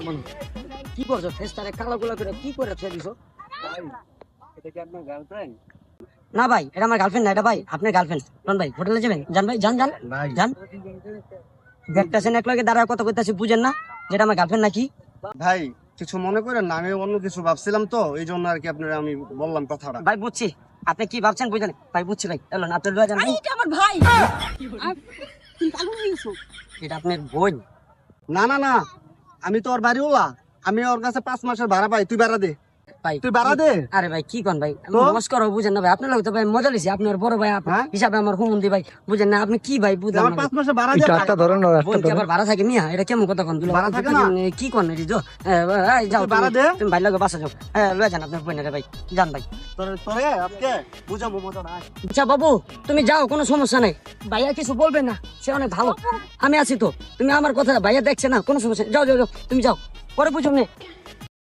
মনে কি করছো ফেসটারে কালো গোলা করে কি করে ছেড়ে দিছো? এটা কি আপনার গার্লফ্রেন্ড? না ভাই, এটা আমার গার্লফ্রেন্ড না, এটা ভাই আপনার গার্লফ্রেন্ড। কোন ভাই হোটেলে যাবেন? যান ভাই, যান যান ভাই যান। দেখতেছেন এক লগে দাঁড়া কথা কইতাছি, বুঝেন না যেটা আমার গার্লফ্রেন্ড নাকি? ভাই কিছু মনে করেন না, আমি অন্য কিছু ভাবছিলাম তো এই জন্য আর কি আপনার আমি বললাম কথাটা। ভাই বুঝছি আপনি কি ভাবছেন, বুঝেন ভাই, বুঝছি ভাই। এলো না আপনার লয়ে যান ভাই। এটা আমার ভাই। তুমি পাগল হয়ে গেছো? এটা আপনার বোন। না না না, আমি তো ওর বাড়িওয়ালা, আমি ওর কাছে 5 মাসের ভাড়া পাই, তুই ভাড়া দে, ভাই তুই ভাড়া দে। আরে ভাই কি কোন ভাই, তো? নমস্কার বুঝেন না ভাই, আপনার লগে তো ভাই মজা লিছি, আপনি ওর বড় ভাই হ্যাঁ? হিসাবে আমার হুমুন্দি ভাই, বুঝেন না আপনি কি ভাই, বুঝলাম আমার না 5 মাসের ভাড়া দে। বোন কি আবার ভাড়া থাকে মিয়া? এটা কেমন কথা কোন দুলা? ভাড়া থাকে না? কি কোন রে যাও তুই ভাড়া দে। তুমি ভাই লগে বাসা যাও, লয়ে যান আপনার বোনের ভাই, যান ভাই। তোরে আজকে বুঝাবো মজাটা। আচ্ছা বাবু তুমি যাও, কোনো সমস্যা নাই, ভাইয়া কিছু বলবে না, সে অনেক ভালো, আমি আছি তো। তুমি আমার কথা ভাইয়া দেখছে না, কোনো সমস্যা নেই, যাও যাও যাও তুমি যাও, পরে বুঝো নে।